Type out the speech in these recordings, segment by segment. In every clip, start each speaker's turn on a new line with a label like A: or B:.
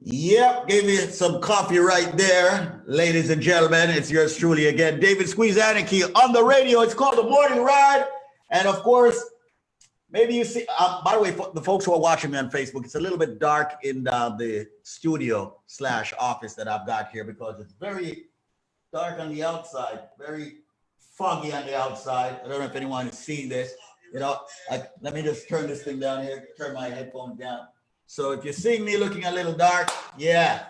A: Yep, gave me some coffee right there, ladies and gentlemen. It's yours truly again, David Squeezaniki on the radio. It's called The Morning Ride. And of course, maybe you see, by the way, for the folks who are watching me on Facebook, it's a little bit dark in the studio / office that I've got here because it's very dark on the outside, very foggy on the outside. I don't know if anyone is seeing this. Let me just turn this thing down here, turn my headphones down. So if you're seeing me looking a little dark, yeah,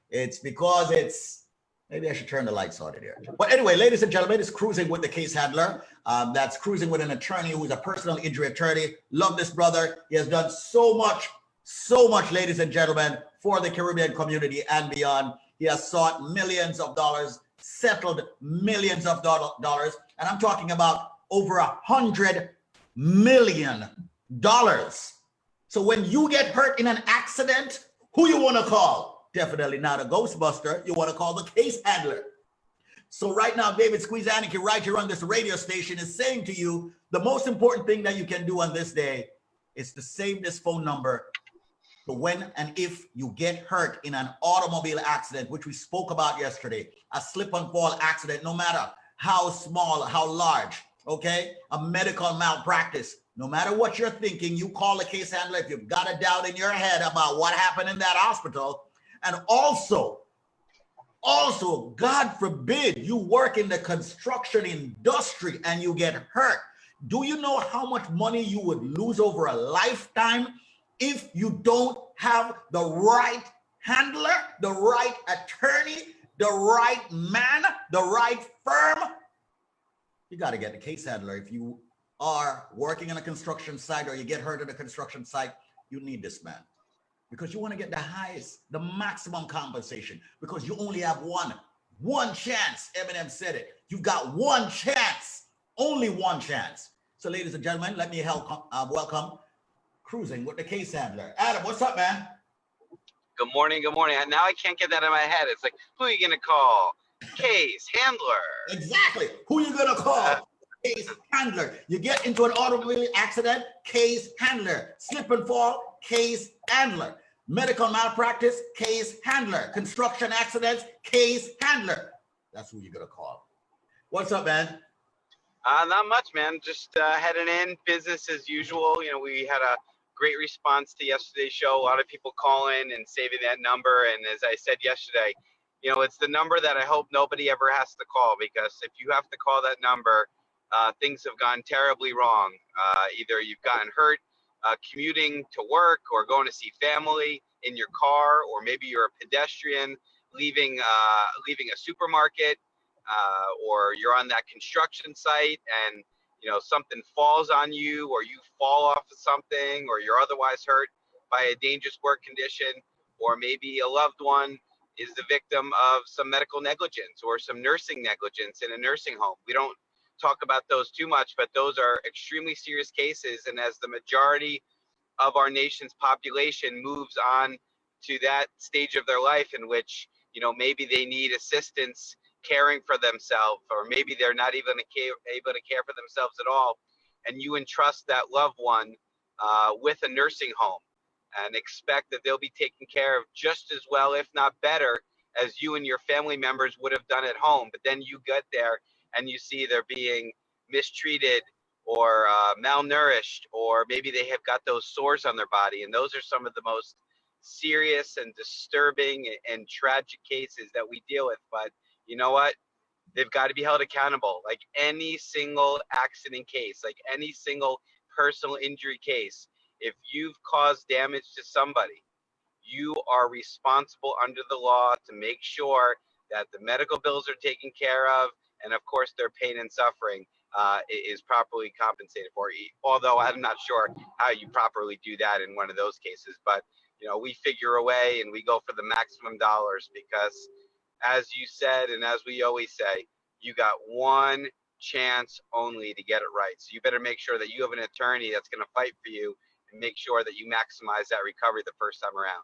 A: it's because maybe I should turn the lights on in here. But anyway, ladies and gentlemen, it's Cruising with the Case Handler. That's Cruising with an attorney who's a personal injury attorney. Love this brother. He has done so much, ladies and gentlemen, for the Caribbean community and beyond. He has sought millions of dollars, settled millions of dollars, and I'm talking about over $100 million. So when you get hurt in an accident, who you want to call? Definitely not a Ghostbuster. You want to call the case handler. So right now, David Squeezaniki, right here on this radio station, is saying to you, the most important thing that you can do on this day is to save this phone number for when and if you get hurt in an automobile accident, which we spoke about yesterday, a slip and fall accident, no matter how small, how large, okay? A medical malpractice. No matter what you're thinking, you call a case handler if you've got a doubt in your head about what happened in that hospital. And also, God forbid you work in the construction industry and you get hurt. Do you know how much money you would lose over a lifetime if you don't have the right handler, the right attorney, the right man, the right firm? You got to get the case handler. If you are working on a construction site or you get hurt at a construction site, you need this man because you want to get the maximum compensation because you only have one chance. Eminem said it. You've got one chance, only one chance. So ladies and gentlemen, let me welcome Cruising with the Case Handler. Adam, what's up, man?
B: Good morning. Now I can't get that in my head. It's like, who are you going to call? Case handler.
A: Exactly. Who are you going to call? Case handler. You get into an automobile accident, case handler. Slip and fall, case handler. Medical malpractice, case handler. Construction accidents, case handler. That's who you're going to call. What's up, man?
B: Not much, man. Just heading in, business as usual. You know, we had a great response to yesterday's show. A lot of people calling and saving that number. And as I said yesterday, you know, it's the number that I hope nobody ever has to call, because if you have to call that number, things have gone terribly wrong. Either you've gotten hurt commuting to work or going to see family in your car, or maybe you're a pedestrian leaving a supermarket, or you're on that construction site and you know something falls on you, or you fall off of something, or you're otherwise hurt by a dangerous work condition, or maybe a loved one is the victim of some medical negligence or some nursing negligence in a nursing home. We don't talk about those too much, but those are extremely serious cases. And as the majority of our nation's population moves on to that stage of their life in which, you know, maybe they need assistance caring for themselves, or maybe they're not even able to care for themselves at all, and you entrust that loved one with a nursing home and expect that they'll be taken care of just as well, if not better, as you and your family members would have done at home. But then you get there and you see they're being mistreated or malnourished, or maybe they have got those sores on their body. And those are some of the most serious and disturbing and tragic cases that we deal with. But you know what? They've got to be held accountable. Like any single accident case, like any single personal injury case, if you've caused damage to somebody, you are responsible under the law to make sure that the medical bills are taken care of, and of course their pain and suffering is properly compensated for. Although I'm not sure how you properly do that in one of those cases, but you know, we figure a way and we go for the maximum dollars, because as you said, and as we always say, you got one chance only to get it right. So you better make sure that you have an attorney that's going to fight for you and make sure that you maximize that recovery the first time around.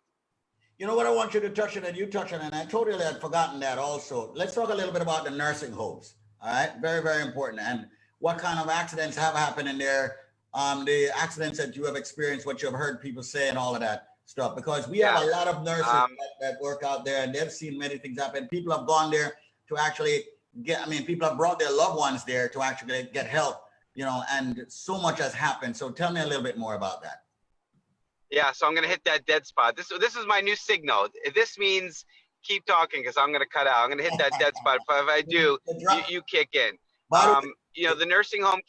A: You know what I want you to touch on, and you touch on, and I totally had forgotten that also. Let's talk a little bit about the nursing homes. All right, very, very important. And what kind of accidents have happened in there, the accidents that you have experienced, what you have heard people say and all of that. stuff, because we
B: Yeah.
A: have a lot of nurses
B: Um,
A: that work out there, and they've seen many things happen. People have gone there to actually people have brought their loved ones there to actually get help, and so much has happened. So tell me a little bit more about that.
B: yeah, so I'm gonna hit that dead spot. This is my new signal. This means keep talking because I'm gonna cut out. I'm gonna hit that dead spot. But if I do, you kick in.
A: By the way,
B: The nursing home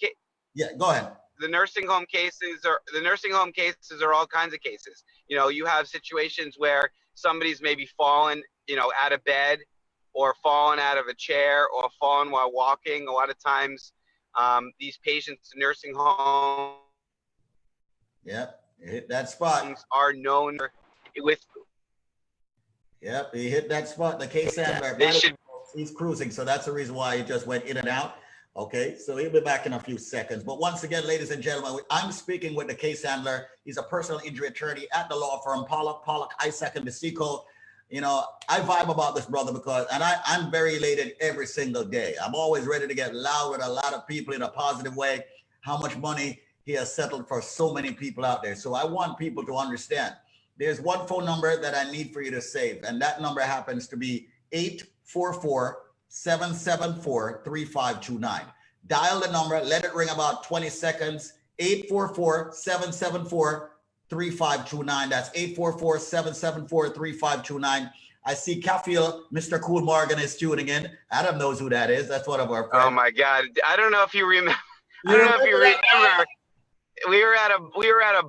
A: yeah, go ahead.
B: the nursing home cases are all kinds of cases. You have situations where somebody's maybe fallen, out of bed, or fallen out of a chair, or fallen while walking. A lot of times, these patients in nursing homes
A: Yep, you hit that spot.
B: are known with.
A: Yep, he hit that spot. The case handler,
B: They should.
A: he's cruising, so that's the reason why he just went in and out. Okay, so he'll be back in a few seconds. But once again, ladies and gentlemen, I'm speaking with the case handler. He's a personal injury attorney at the law firm Pollock, Isaac, and DeSico. I vibe about this brother because, and I'm very elated every single day. I'm always ready to get loud with a lot of people in a positive way, how much money he has settled for so many people out there. So I want people to understand. There's one phone number that I need for you to save, and that number happens to be 844-774-3529. Dial the number, let it ring about 20 seconds, 844-774-3529. That's 844-774-3529. I see Kaffiel, Mr. Cool Morgan is tuning in. Adam knows who that is. That's one of our friends.
B: Oh my God. I don't know if you remember. I don't know if you remember. We were at a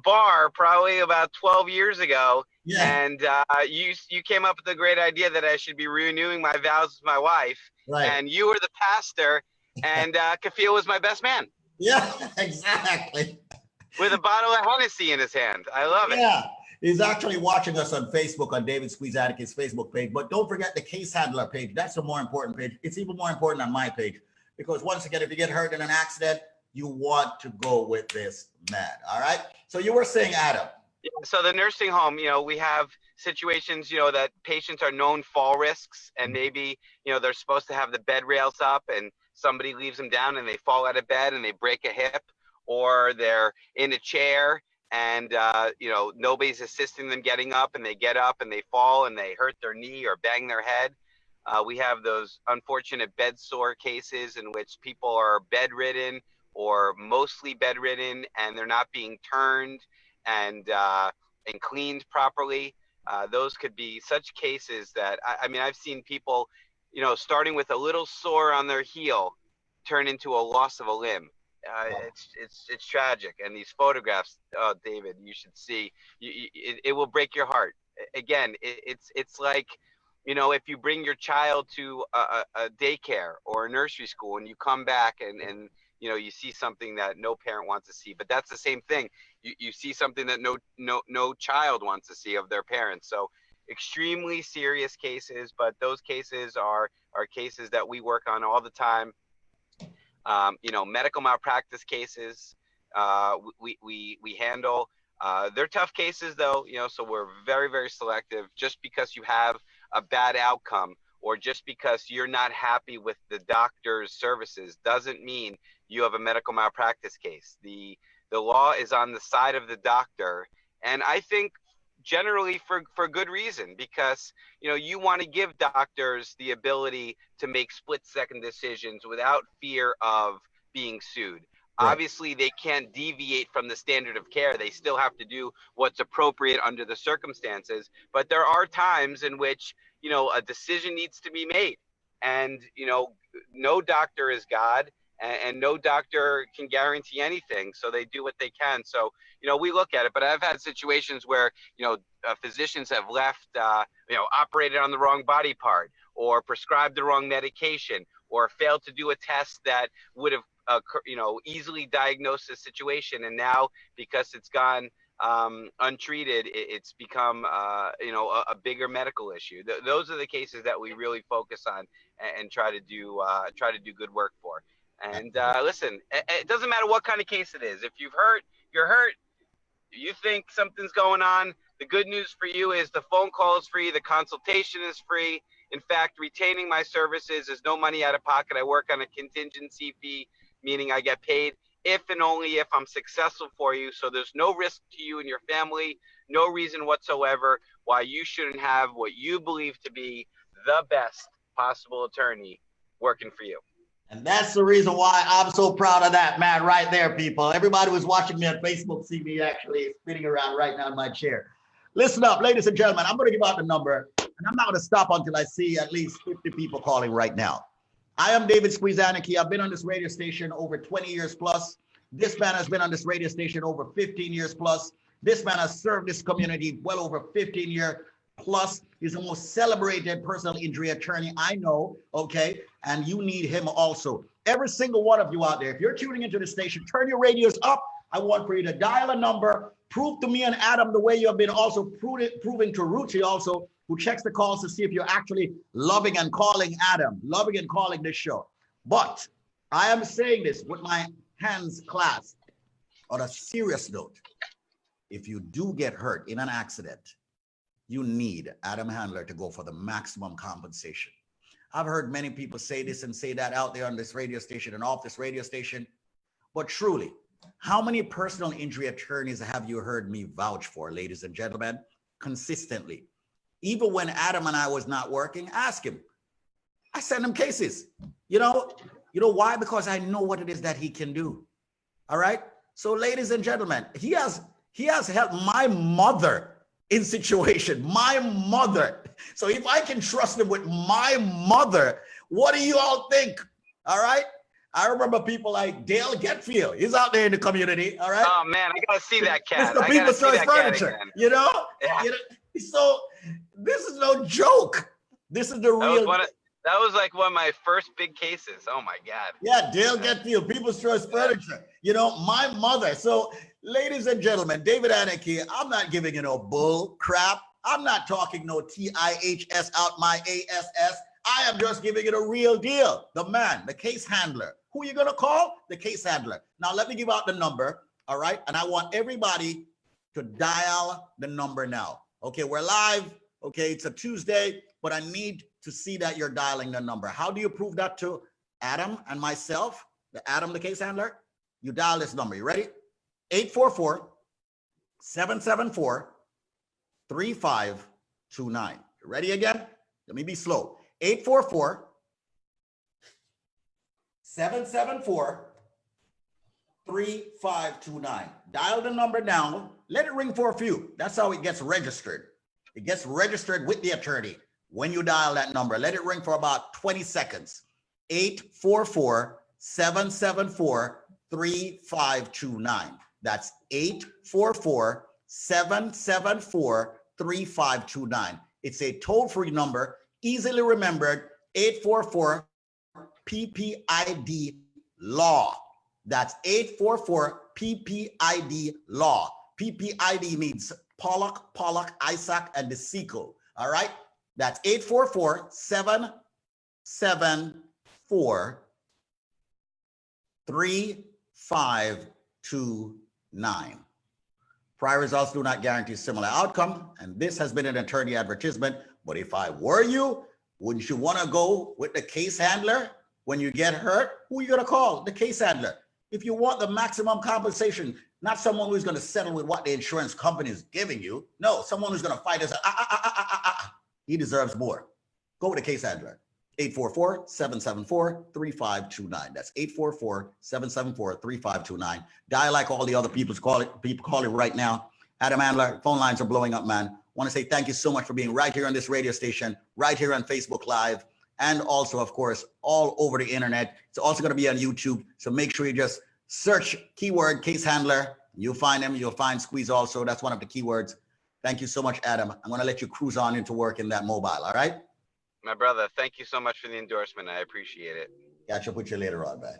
B: bar probably about 12 years ago, and you came up with the great idea that I should be renewing my vows with my wife,
A: right?
B: And you were the pastor, and Kaffiel was my best man.
A: Yeah, exactly.
B: With a bottle of Hennessy in his hand. I love it.
A: Yeah, he's actually watching us on Facebook, on David Squeeze Atticus' Facebook page. But don't forget the case handler page. That's the more important page. It's even more important on my page, because once again, if you get hurt in an accident, you want to go with this man. All right. So you were saying, Adam.
B: Yeah, so the nursing home, we have situations, that patients are known fall risks, and maybe, they're supposed to have the bed rails up, and somebody leaves them down and they fall out of bed and they break a hip, or they're in a chair and, nobody's assisting them getting up, and they get up and they fall and they hurt their knee or bang their head. We have those unfortunate bed sore cases in which people are bedridden or mostly bedridden, and they're not being turned and cleaned properly. Those could be such cases that I've seen people, starting with a little sore on their heel, turn into a loss of a limb. It's tragic, and these photographs, David, you should see. It will break your heart. Again, it's like, if you bring your child to a daycare or a nursery school, and you come back and you see something that no parent wants to see, but that's the same thing. You see something that no child wants to see of their parents. So extremely serious cases, but those cases are cases that we work on all the time. Medical malpractice cases, we handle. They're tough cases though, so we're very, very selective. Just because you have a bad outcome, or just because you're not happy with the doctor's services, doesn't mean you have a medical malpractice case. The law is on the side of the doctor, and I think generally for good reason, because you want to give doctors the ability to make split-second decisions without fear of being sued. Right. Obviously, they can't deviate from the standard of care. They still have to do what's appropriate under the circumstances. But there are times in which a decision needs to be made, and no doctor is God, and no doctor can guarantee anything. So they do what they can. So we look at it. But I've had situations where physicians have left, operated on the wrong body part, or prescribed the wrong medication, or failed to do a test that would have easily diagnosed the situation, and now because it's gone untreated, it's become a bigger medical issue. Those are the cases that we really focus on and try to do good work for. And listen, it doesn't matter what kind of case it is. If you're hurt, you think something's going on, the good news for you is the phone call is free, the consultation is free. In fact, retaining my services is no money out of pocket. I work on a contingency fee, meaning I get paid if and only if I'm successful for you. So there's no risk to you and your family, no reason whatsoever why you shouldn't have what you believe to be the best possible attorney working for you.
A: And that's the reason why I'm so proud of that, man, right there, people. Everybody who's watching me on Facebook see me actually spinning around right now in my chair. Listen up, ladies and gentlemen, I'm going to give out the number, and I'm not going to stop until I see at least 50 people calling right now. I am David Squeezaniki. I've been on this radio station over 20 years plus. This man has been on this radio station over 15 years plus. This man has served this community well over 15 years plus. He's the most celebrated personal injury attorney I know, okay? And you need him also. Every single one of you out there, if you're tuning into the station, turn your radios up. I want for you to dial a number, prove to me and Adam the way you have been also proving to Ruchi also, who checks the calls to see if you're actually loving and calling Adam, loving and calling this show. But I am saying this with my hands clasped. On a serious note, if you do get hurt in an accident, you need Adam Handler to go for the maximum compensation. I've heard many people say this and say that out there on this radio station and off this radio station, but truly, how many personal injury attorneys have you heard me vouch for, ladies and gentlemen, consistently? Even when Adam and I was not working, ask him. I send him cases. You know why? Because I know what it is that he can do. All right. So, ladies and gentlemen, he has helped my mother in situation, my mother. So if I can trust him with my mother, what do you all think? All right. I remember people like Dale Getfield. He's out there in the community. All right.
B: Oh man, I gotta see that cat.
A: Mr. People's Choice Furniture. You know?
B: Yeah.
A: So this is no joke. This is the real.
B: That was like one of my first big cases. Oh my God.
A: Yeah, Dale Getfield, People's Choice Furniture. You know, my mother. So, ladies and gentlemen, David Anarchy, I'm not giving you no bull crap. I'm not talking no TIHS out my ASS. I am just giving it a real deal. The man, the case handler. Who are you going to call? The case handler. Now, let me give out the number. All right. And I want everybody to dial the number now. Okay, we're live. Okay, it's a Tuesday, but I need to see that you're dialing the number. How do you prove that to Adam and myself? Adam, the case handler? You dial this number. You ready? 844-774-3529. You ready again? Let me be slow. 844-774-3529. Dial the number now. Let it ring for a few. That's how it gets registered. It gets registered with the attorney. When you dial that number, let it ring for about 20 seconds. 844-774-3529. That's 844-774-3529. It's a toll-free number, easily remembered, 844-PPID-LAW. That's 844-PPID-LAW. PPID means Pollock, Isaac, and the sequel. All right? That's 844-774-3529. Prior results do not guarantee similar outcome, and this has been an attorney advertisement. But if I were you, wouldn't you want to go with the case handler when you get hurt? Who are you going to call? The case handler. If you want the maximum compensation, not someone who's going to settle with what the insurance company is giving you. No, someone who's going to fight us. He deserves more. Go with the case handler. 844-774-3529. That's 844-774-3529. Dial like all the other people calling right now. Adam Handler, phone lines are blowing up, man. Want to say thank you so much for being right here on this radio station, right here on Facebook Live, and also, of course, all over the internet. It's also going to be on YouTube. So make sure you just search keyword case handler. You'll find him. You'll find Squeeze also. That's one of the keywords. Thank you so much, Adam. I'm going to let you cruise on into work in that mobile. All right?
B: My brother, thank you so much for the endorsement. I appreciate it.
A: Catch up with you later on, man.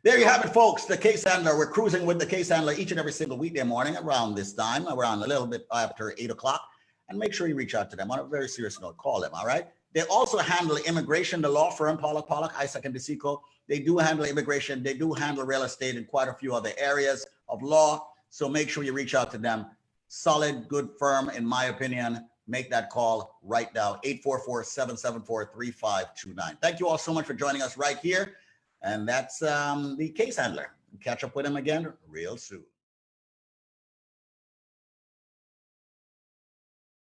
A: There you have it, folks. The case handler. We're cruising with the case handler each and every single weekday morning around this time, around a little bit after 8 o'clock. And make sure you reach out to them on a very serious note. Call them, all right? They also handle immigration, the law firm, Pollock, Isaac, and DeSico. They do handle immigration. They do handle real estate and quite a few other areas of law. So make sure you reach out to them. Solid, good firm, in my opinion. Make that call right now, 844-774-3529. Thank you all so much for joining us right here. And that's the case handler. Catch up with him again real soon.